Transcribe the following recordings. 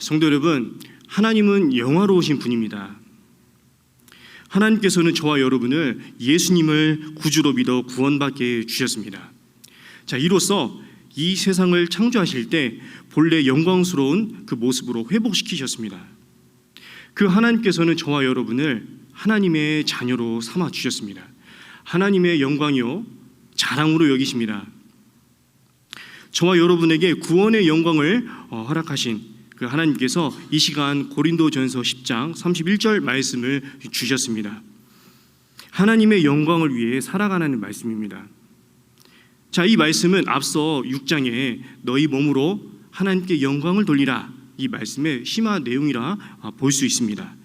성도 여러분, 하나님은 영화로우신 분입니다. 하나님께서는 저와 여러분을 예수님을 구주로 믿어 구원받게 주셨습니다. 자, 이로써 이 세상을 창조하실 때 본래 영광스러운 그 모습으로 회복시키셨습니다. 그 하나님께서는 저와 여러분을 하나님의 자녀로 삼아 주셨습니다. 하나님의 영광이요 자랑으로 여기십니다. 저와 여러분에게 구원의 영광을 허락하신 그 하나님께서 이 시간 고린도전서 10장 31절 말씀을 주셨습니다. 하나님의 영광을 위해 살아가는 말씀입니다. 자, 이 말씀은 앞서 6장에 너희 몸으로 하나님께 영광을 돌리라, 이 말씀의 심화 내용이라 볼 수 있습니다.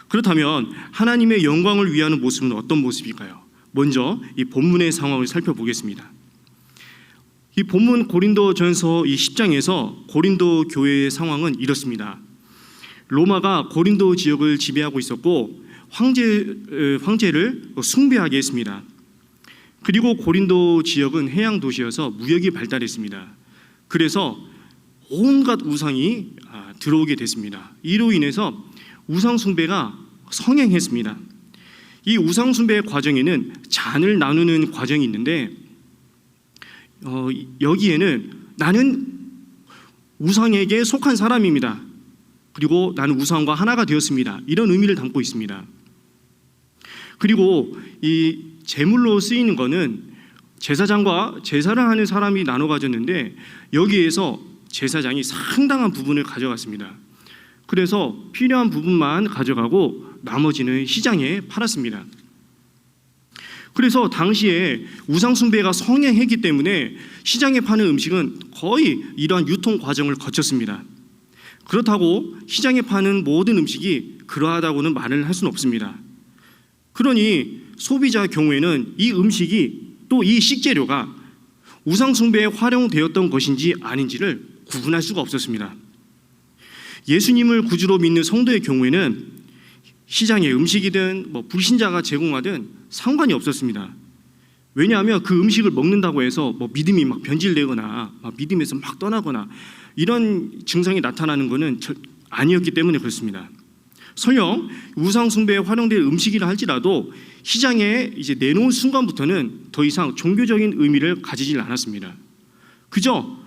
그렇다면 하나님의 영광을 위하는 모습은 어떤 모습일까요? 먼저 이 본문의 상황을 살펴보겠습니다. 이 본문 고린도전서 이 10장에서 고린도 교회의 상황은 이렇습니다. 로마가 고린도 지역을 지배하고 있었고 황제를 숭배하게 했습니다. 그리고 고린도 지역은 해양 도시여서 무역이 발달했습니다. 그래서 온갖 우상이 들어오게 됐습니다. 이로 인해서 우상 숭배가 성행했습니다. 이 우상 숭배의 과정에는 잔을 나누는 과정이 있는데 여기에는 나는 우상에게 속한 사람입니다. 그리고 나는 우상과 하나가 되었습니다. 이런 의미를 담고 있습니다. 그리고 이 제물로 쓰이는 것은 제사장과 제사를 하는 사람이 나눠 가졌는데 여기에서 제사장이 상당한 부분을 가져갔습니다. 그래서 필요한 부분만 가져가고 나머지는 시장에 팔았습니다. 그래서 당시에 우상 숭배가 성행했기 때문에 시장에 파는 음식은 거의 이러한 유통 과정을 거쳤습니다. 그렇다고 시장에 파는 모든 음식이 그러하다고는 말을 할 수는 없습니다. 그러니 소비자 경우에는 이 음식이 또 이 식재료가 우상 숭배에 활용되었던 것인지 아닌지를 구분할 수가 없었습니다. 예수님을 구주로 믿는 성도의 경우에는 시장의 음식이든 불신자가 제공하든 상관이 없었습니다. 왜냐하면 그 음식을 먹는다고 해서 믿음이 막 변질되거나 믿음에서 막 떠나거나 이런 증상이 나타나는 것은 아니었기 때문에 그렇습니다. 설령 우상 숭배에 활용될 음식이라 할지라도 시장에 이제 내놓은 순간부터는 더 이상 종교적인 의미를 가지질 않았습니다. 그저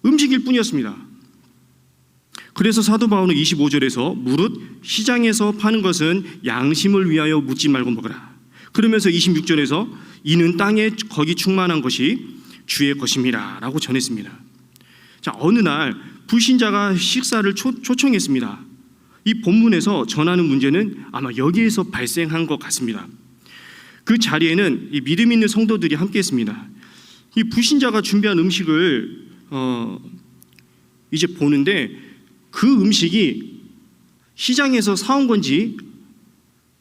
음식일 뿐이었습니다. 그래서 사도 바울은 25절에서 무릇 시장에서 파는 것은 양심을 위하여 묻지 말고 먹으라. 그러면서 26절에서 이는 땅에 거기 충만한 것이 주의 것입니다 라고 전했습니다. 자, 어느 날 불신자가 식사를 초청했습니다. 이 본문에서 전하는 문제는 아마 여기에서 발생한 것 같습니다. 그 자리에는 이 믿음 있는 성도들이 함께했습니다. 이 불신자가 준비한 음식을 이제 보는데 그 음식이 시장에서 사온 건지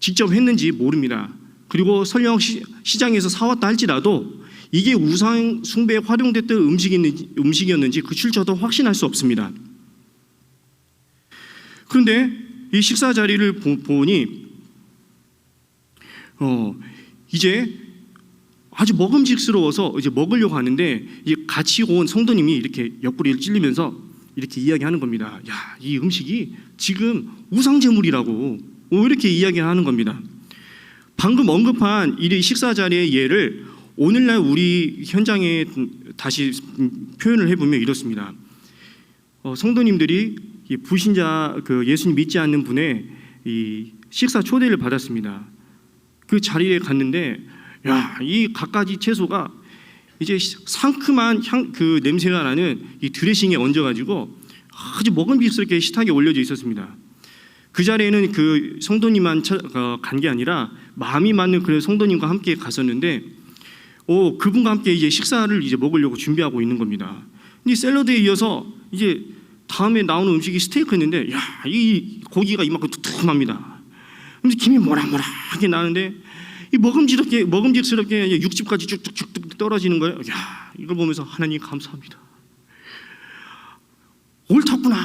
직접 했는지 모릅니다. 그리고 설령 시장에서 사왔다 할지라도 이게 우상 숭배에 활용됐던 음식이었는지 그 출처도 확신할 수 없습니다. 그런데 이 식사 자리를 보니 이제 아주 먹음직스러워서 이제 먹으려고 하는데 같이 온 성도님이 이렇게 옆구리를 찔리면서 이렇게 이야기하는 겁니다. 야, 이 음식이 지금 우상 제물이라고 이렇게 이야기하는 겁니다. 방금 언급한 이 식사 자리의 예를 오늘날 우리 현장에 다시 표현을 해보면 이렇습니다. 성도님들이 이 불신자 그 예수님 믿지 않는 분의 이 식사 초대를 받았습니다. 그 자리에 갔는데 야, 이 갖가지 채소가 이제 상큼한 그 냄새가 나는 이 드레싱에 얹어가지고 아주 먹음직스럽게 식탁에 올려져 있었습니다. 그 자리에는 그 성도님만 간 게 아니라 마음이 맞는 그런 성도님과 함께 갔었는데 그분과 함께 이제 식사를 이제 먹으려고 준비하고 있는 겁니다. 이 샐러드에 이어서 이제 다음에 나오는 음식이 스테이크였는데 야, 이 고기가 이만큼 두툼합니다. 근데 김이 모락모락하게 나는데 이 먹음직스럽게 육즙까지 쭉쭉쭉 떨어지는 거예요. 야, 이걸 보면서 하나님 감사합니다. 옳았구나.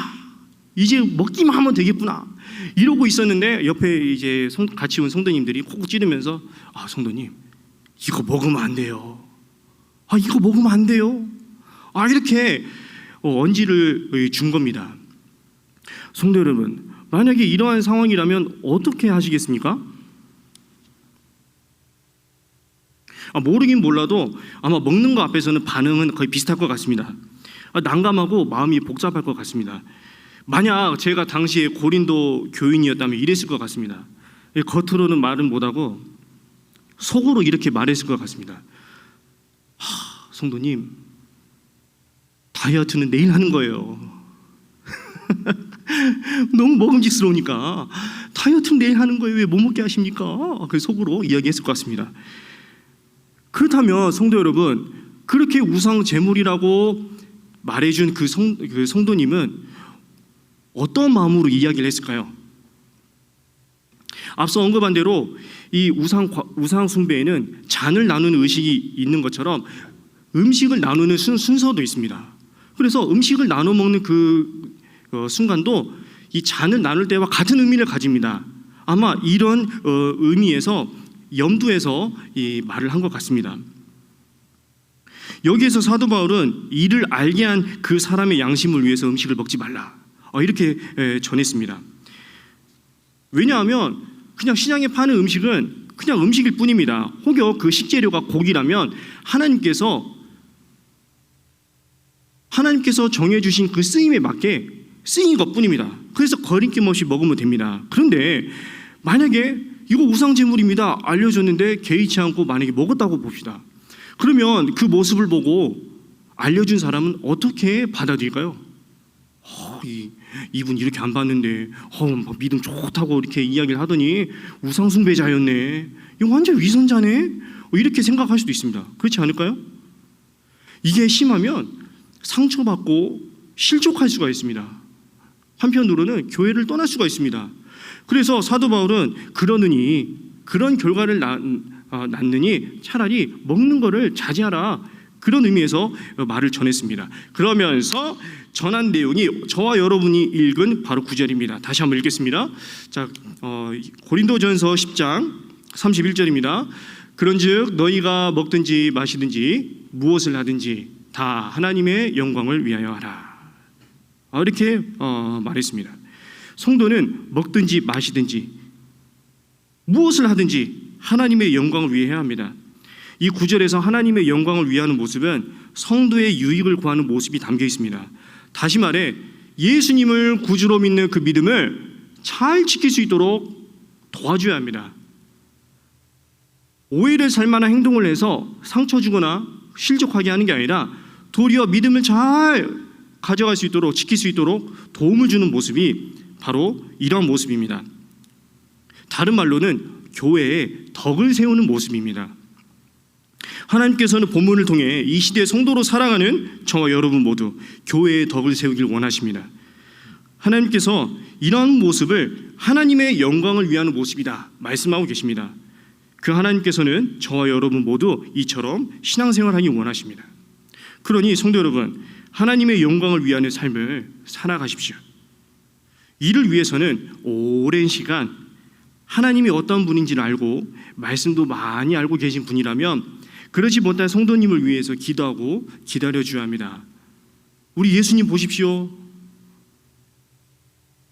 이제 먹기만 하면 되겠구나. 이러고 있었는데 옆에 이제 같이 온 성도님들이 콕 찌르면서 성도님 이거 먹으면 안 돼요. 이거 먹으면 안 돼요. 이렇게 언지를 준 겁니다. 성도 여러분, 만약에 이러한 상황이라면 어떻게 하시겠습니까? 모르긴 몰라도 아마 먹는 거 앞에서는 반응은 거의 비슷할 것 같습니다. 난감하고 마음이 복잡할 것 같습니다. 만약 제가 당시에 고린도 교인이었다면 이랬을 것 같습니다. 겉으로는 말은 못하고 속으로 이렇게 말했을 것 같습니다. 성도님, 다이어트는 내일 하는 거예요. 너무 먹음직스러우니까 다이어트는 내일 하는 거예요. 왜 못 먹게 하십니까? 그 속으로 이야기했을 것 같습니다. 그렇다면 성도 여러분, 그렇게 우상 제물이라고 말해준 그 성도님은 어떤 마음으로 이야기를 했을까요? 앞서 언급한 대로 이 우상 숭배에는 잔을 나누는 의식이 있는 것처럼 음식을 나누는 순서도 있습니다. 그래서 음식을 나눠 먹는 그 순간도 이 잔을 나눌 때와 같은 의미를 가집니다. 아마 이런 의미에서 염두에서 이 말을 한 것 같습니다. 여기에서 사도 바울은 이를 알게 한 그 사람의 양심을 위해서 음식을 먹지 말라, 이렇게 전했습니다. 왜냐하면 그냥 시장에 파는 음식은 그냥 음식일 뿐입니다. 혹여 그 식재료가 고기라면 하나님께서 정해주신 그 쓰임에 맞게 쓰인 것뿐입니다. 그래서 거리낌 없이 먹으면 됩니다. 그런데 만약에 이거 우상제물입니다 알려줬는데 개의치 않고 만약에 먹었다고 봅시다. 그러면 그 모습을 보고 알려준 사람은 어떻게 받아들일까요? 이분 이렇게 안 봤는데 믿음 좋다고 이렇게 이야기를 하더니 우상숭배자였네, 이거 완전 위선자네, 이렇게 생각할 수도 있습니다. 그렇지 않을까요? 이게 심하면 상처받고 실족할 수가 있습니다. 한편으로는 교회를 떠날 수가 있습니다. 그래서 사도 바울은 그런 결과를 낳느니 차라리 먹는 거를 자제하라, 그런 의미에서 말을 전했습니다. 그러면서 전한 내용이 저와 여러분이 읽은 바로 9절입니다. 다시 한번 읽겠습니다. 자, 고린도전서 10장 31절입니다. 그런즉 너희가 먹든지 마시든지 무엇을 하든지 다 하나님의 영광을 위하여 하라, 이렇게 말했습니다. 성도는 먹든지 마시든지 무엇을 하든지 하나님의 영광을 위해야 합니다. 이 9절에서 하나님의 영광을 위하는 모습은 성도의 유익을 구하는 모습이 담겨 있습니다. 다시 말해 예수님을 구주로 믿는 그 믿음을 잘 지킬 수 있도록 도와줘야 합니다. 오해를 살 만한 행동을 해서 상처 주거나 실족하게 하는 게 아니라 도리어 믿음을 잘 가져갈 수 있도록, 지킬 수 있도록 도움을 주는 모습이 바로 이런 모습입니다. 다른 말로는 교회에 덕을 세우는 모습입니다. 하나님께서는 본문을 통해 이 시대의 성도로 살아가는 저와 여러분 모두 교회의 덕을 세우길 원하십니다. 하나님께서 이런 모습을 하나님의 영광을 위하는 모습이다 말씀하고 계십니다. 그 하나님께서는 저와 여러분 모두 이처럼 신앙생활하기 원하십니다. 그러니 성도 여러분, 하나님의 영광을 위하는 삶을 살아가십시오. 이를 위해서는 오랜 시간 하나님이 어떤 분인지를 알고 말씀도 많이 알고 계신 분이라면 그러지 못한 성도님을 위해서 기도하고 기다려줘야 합니다. 우리 예수님 보십시오.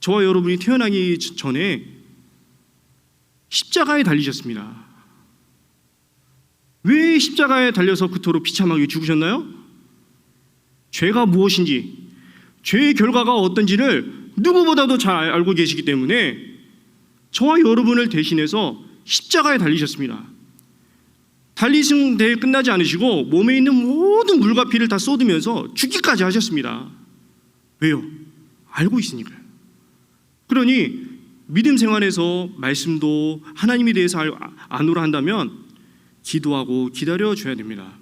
저와 여러분이 태어나기 전에 십자가에 달리셨습니다. 왜 십자가에 달려서 그토록 비참하게 죽으셨나요? 죄가 무엇인지, 죄의 결과가 어떤지를 누구보다도 잘 알고 계시기 때문에 저와 여러분을 대신해서 십자가에 달리셨습니다. 달리신 데에 끝나지 않으시고 몸에 있는 모든 물과 피를 다 쏟으면서 죽기까지 하셨습니다. 왜요? 알고 있으니까요. 그러니 믿음 생활에서 말씀도 하나님에 대해서 아노라 한다면 기도하고 기다려줘야 됩니다.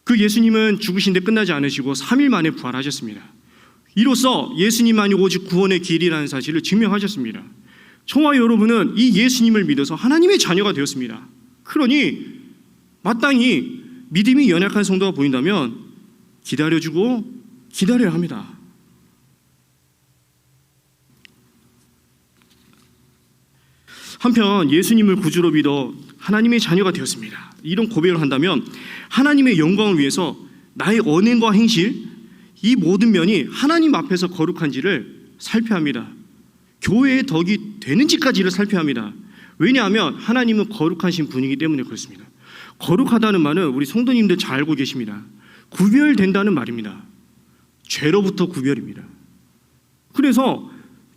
그 예수님은 죽으신 데 끝나지 않으시고 3일 만에 부활하셨습니다. 이로써 예수님만이 오직 구원의 길이라는 사실을 증명하셨습니다. 저와 여러분은 이 예수님을 믿어서 하나님의 자녀가 되었습니다. 그러니 마땅히 믿음이 연약한 성도가 보인다면 기다려주고 기다려야 합니다. 한편 예수님을 구주로 믿어 하나님의 자녀가 되었습니다. 이런 고백을 한다면 하나님의 영광을 위해서 나의 언행과 행실, 이 모든 면이 하나님 앞에서 거룩한지를 살펴야 합니다. 교회의 덕이 되는지까지를 살펴야 합니다. 왜냐하면 하나님은 거룩하신 분이기 때문에 그렇습니다. 거룩하다는 말은 우리 성도님들 잘 알고 계십니다. 구별된다는 말입니다. 죄로부터 구별입니다. 그래서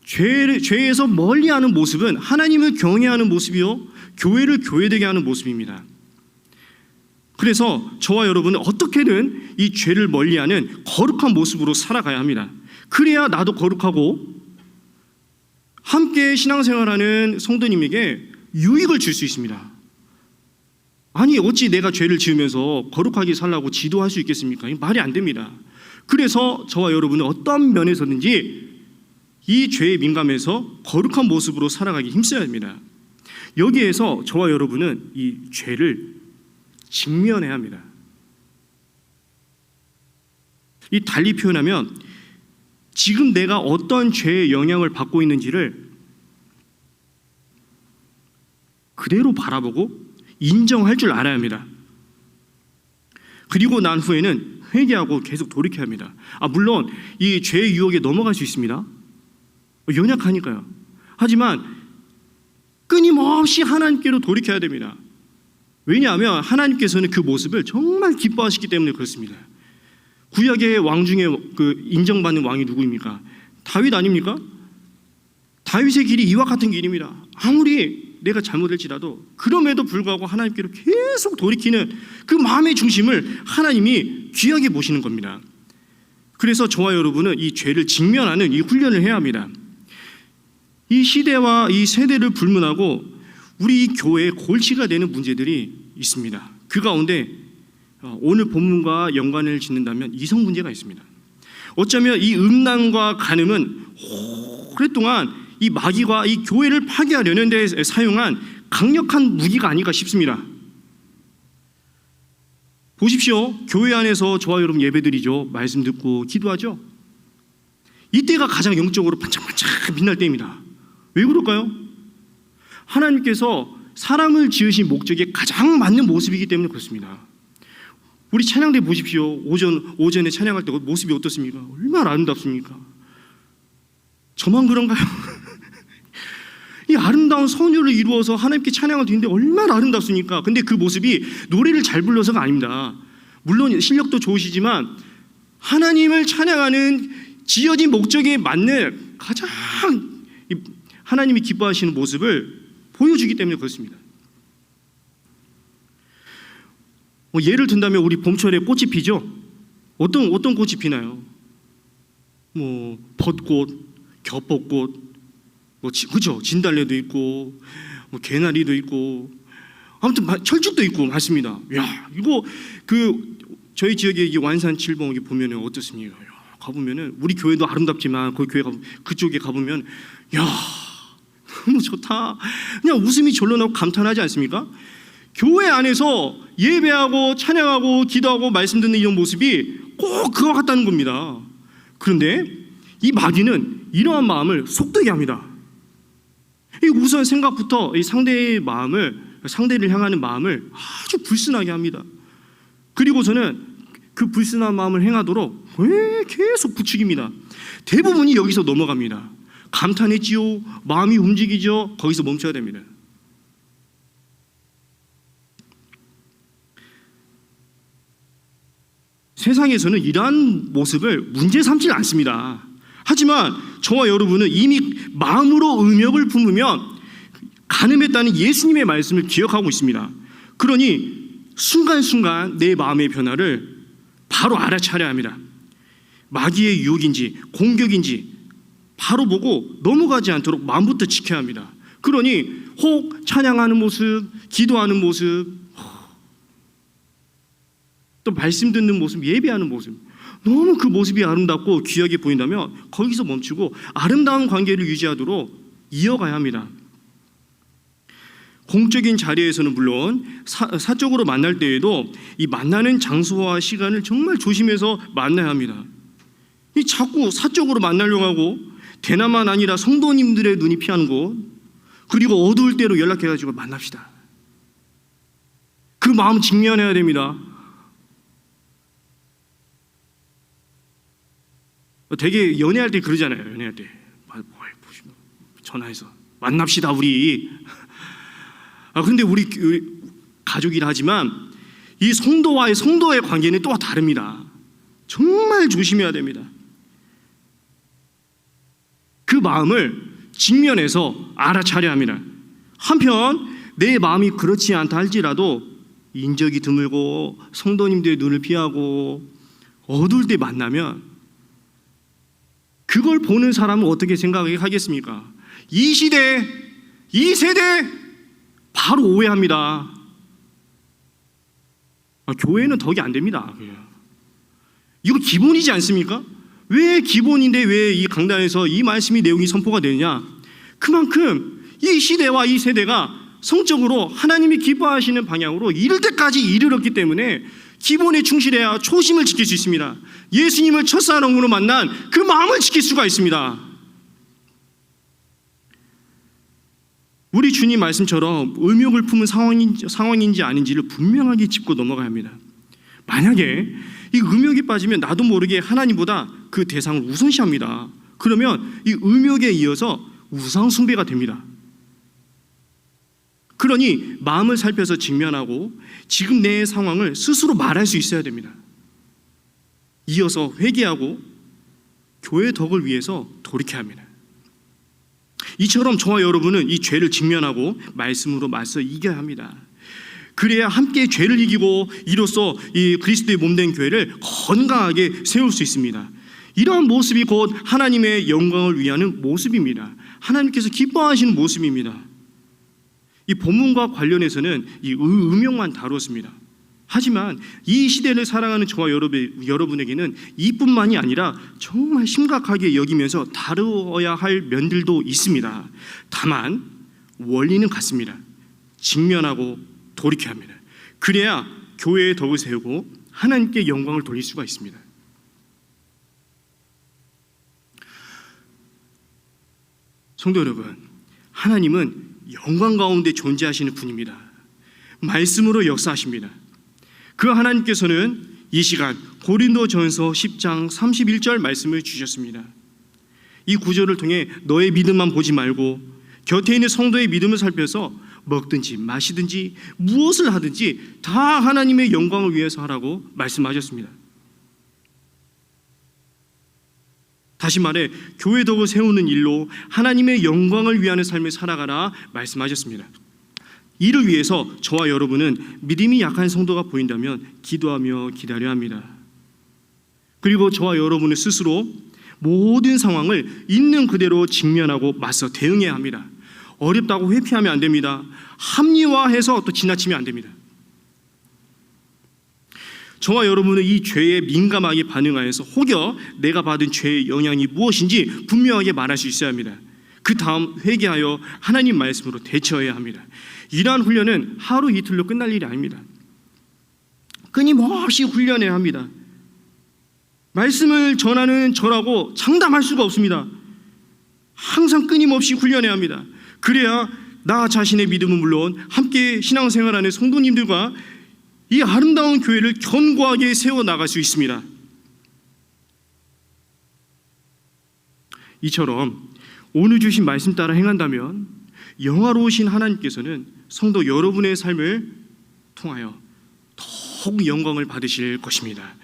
죄에서 멀리하는 모습은 하나님을 경외하는 모습이요, 교회를 교회되게 하는 모습입니다. 그래서 저와 여러분은 어떻게든 이 죄를 멀리하는 거룩한 모습으로 살아가야 합니다. 그래야 나도 거룩하고 함께 신앙생활하는 성도님에게 유익을 줄 수 있습니다. 아니 어찌 내가 죄를 지으면서 거룩하게 살라고 지도할 수 있겠습니까? 말이 안 됩니다. 그래서 저와 여러분은 어떤 면에서든지 이 죄에 민감해서 거룩한 모습으로 살아가기 힘써야 합니다. 여기에서 저와 여러분은 이 죄를 직면해야 합니다. 이 달리 표현하면 지금 내가 어떤 죄의 영향을 받고 있는지를 그대로 바라보고 인정할 줄 알아야 합니다. 그리고 난 후에는 회개하고 계속 돌이켜야 합니다. 물론 이 죄의 유혹에 넘어갈 수 있습니다. 연약하니까요. 하지만 끊임없이 하나님께로 돌이켜야 됩니다. 왜냐하면 하나님께서는 그 모습을 정말 기뻐하시기 때문에 그렇습니다. 구약의 왕 중에 인정받는 왕이 누구입니까? 다윗 아닙니까? 다윗의 길이 이와 같은 길입니다. 아무리 내가 잘못할지라도 그럼에도 불구하고 하나님께로 계속 돌이키는 그 마음의 중심을 하나님이 귀하게 보시는 겁니다. 그래서 저와 여러분은 이 죄를 직면하는 이 훈련을 해야 합니다. 이 시대와 이 세대를 불문하고 우리 교회의 골치가 되는 문제들이 있습니다. 그 가운데 오늘 본문과 연관을 짓는다면 이성 문제가 있습니다. 어쩌면 이 음란과 간음은 오랫동안 이 마귀가 이 교회를 파괴하려는 데 사용한 강력한 무기가 아닐까 싶습니다. 보십시오. 교회 안에서 저와 여러분 예배드리죠. 말씀 듣고 기도하죠. 이때가 가장 영적으로 반짝반짝 빛날 때입니다. 왜 그럴까요? 하나님께서 사람을 지으신 목적에 가장 맞는 모습이기 때문에 그렇습니다. 우리 찬양대 보십시오. 오전에 찬양할 때 모습이 어떻습니까? 얼마나 아름답습니까? 저만 그런가요? 이 아름다운 선율을 이루어서 하나님께 찬양을 드리는데 얼마나 아름답습니까? 근데 그 모습이 노래를 잘 불러서가 아닙니다. 물론 실력도 좋으시지만 하나님을 찬양하는 지어진 목적에 맞는 가장 하나님이 기뻐하시는 모습을 보여주기 때문에 그렇습니다. 예를 든다면 우리 봄철에 꽃이 피죠. 어떤 꽃이 피나요? 벚꽃, 겹벚꽃, 그죠? 진달래도 있고, 개나리도 있고, 아무튼 철쭉도 있고 많습니다. 야, 이거 저희 지역에 완산 7봉 보면은 어떻습니까? 가보면은 우리 교회도 아름답지만 그쪽에 가보면 야, 너무 좋다. 그냥 웃음이 절로 나고 감탄하지 않습니까? 교회 안에서 예배하고 찬양하고 기도하고 말씀 듣는 이런 모습이 꼭 그와 같다는 겁니다. 그런데 이 마귀는 이러한 마음을 속되게 합니다. 우선 생각부터 이 상대를 향하는 마음을 아주 불순하게 합니다. 그리고서는 그 불순한 마음을 행하도록 계속 부추깁니다. 대부분이 여기서 넘어갑니다. 감탄했지요. 마음이 움직이죠. 거기서 멈춰야 됩니다. 세상에서는 이러한 모습을 문제 삼지 않습니다. 하지만 저와 여러분은 이미 마음으로 음욕을 품으면 간음했다는 예수님의 말씀을 기억하고 있습니다. 그러니 순간순간 내 마음의 변화를 바로 알아차려야 합니다. 마귀의 유혹인지 공격인지 바로 보고 넘어가지 않도록 마음부터 지켜야 합니다. 그러니 혹 찬양하는 모습, 기도하는 모습, 또 말씀 듣는 모습, 예배하는 모습, 너무 그 모습이 아름답고 귀하게 보인다면 거기서 멈추고 아름다운 관계를 유지하도록 이어가야 합니다. 공적인 자리에서는 물론 사적으로 만날 때에도 이 만나는 장소와 시간을 정말 조심해서 만나야 합니다. 이 자꾸 사적으로 만나려고 하고 대나만 아니라 성도님들의 눈이 피하는 곳, 그리고 어두울 때로 연락해가지고 만납시다. 그 마음 직면해야 됩니다. 되게 연애할 때 그러잖아요. 연애할 때 전화해서 만납시다 우리. 근데 우리 가족이라 하지만 이 성도의 관계는 또 다릅니다. 정말 조심해야 됩니다. 그 마음을 직면해서 알아차려야 합니다. 한편 내 마음이 그렇지 않다 할지라도 인적이 드물고 성도님들의 눈을 피하고 어두울 때 만나면 그걸 보는 사람은 어떻게 생각하겠습니까? 이 시대, 이 세대 바로 오해합니다. 교회는 덕이 안 됩니다. 이거 기본이지 않습니까? 왜 기본인데 왜 이 강단에서 이 말씀이 내용이 선포가 되느냐? 그만큼 이 시대와 이 세대가 성적으로 하나님이 기뻐하시는 방향으로 이를 때까지 이르렀기 때문에 기본에 충실해야 초심을 지킬 수 있습니다. 예수님을 첫사랑으로 만난 그 마음을 지킬 수가 있습니다. 우리 주님 말씀처럼 음욕을 품은 상황인지 아닌지를 분명하게 짚고 넘어가야 합니다. 만약에 이 음욕에 빠지면 나도 모르게 하나님보다 그 대상을 우선시합니다. 그러면 이 음욕에 이어서 우상 숭배가 됩니다. 그러니 마음을 살펴서 직면하고 지금 내 상황을 스스로 말할 수 있어야 됩니다. 이어서 회개하고 교회 덕을 위해서 돌이켜야 합니다. 이처럼 저와 여러분은 이 죄를 직면하고 말씀으로 맞서 이겨야 합니다. 그래야 함께 죄를 이기고 이로써 이 그리스도의 몸된 교회를 건강하게 세울 수 있습니다. 이러한 모습이 곧 하나님의 영광을 위하는 모습입니다. 하나님께서 기뻐하시는 모습입니다. 이 본문과 관련해서는 이 음욕만 다루었습니다. 하지만 이 시대를 사랑하는 저와 여러분에게는 이뿐만이 아니라 정말 심각하게 여기면서 다루어야 할 면들도 있습니다. 다만 원리는 같습니다. 직면하고 돌이켜야 합니다. 그래야 교회의 덕을 세우고 하나님께 영광을 돌릴 수가 있습니다. 성도 여러분, 하나님은 영광 가운데 존재하시는 분입니다. 말씀으로 역사하십니다. 그 하나님께서는 이 시간 고린도전서 10장 31절 말씀을 주셨습니다. 이 구절을 통해 너의 믿음만 보지 말고 곁에 있는 성도의 믿음을 살펴서 먹든지 마시든지 무엇을 하든지 다 하나님의 영광을 위해서 하라고 말씀하셨습니다. 다시 말해 교회 덕을 세우는 일로 하나님의 영광을 위하는 삶을 살아가라 말씀하셨습니다. 이를 위해서 저와 여러분은 믿음이 약한 성도가 보인다면 기도하며 기다려야 합니다. 그리고 저와 여러분은 스스로 모든 상황을 있는 그대로 직면하고 맞서 대응해야 합니다. 어렵다고 회피하면 안 됩니다. 합리화해서 또 지나치면 안 됩니다. 저와 여러분은 이 죄에 민감하게 반응하여서 혹여 내가 받은 죄의 영향이 무엇인지 분명하게 말할 수 있어야 합니다. 그 다음 회개하여 하나님 말씀으로 대처해야 합니다. 이러한 훈련은 하루 이틀로 끝날 일이 아닙니다. 끊임없이 훈련해야 합니다. 말씀을 전하는 저라고 장담할 수가 없습니다. 항상 끊임없이 훈련해야 합니다. 그래야 나 자신의 믿음은 물론 함께 신앙생활하는 성도님들과 이 아름다운 교회를 견고하게 세워나갈 수 있습니다. 이처럼 오늘 주신 말씀 따라 행한다면 영화로우신 하나님께서는 성도 여러분의 삶을 통하여 더욱 영광을 받으실 것입니다.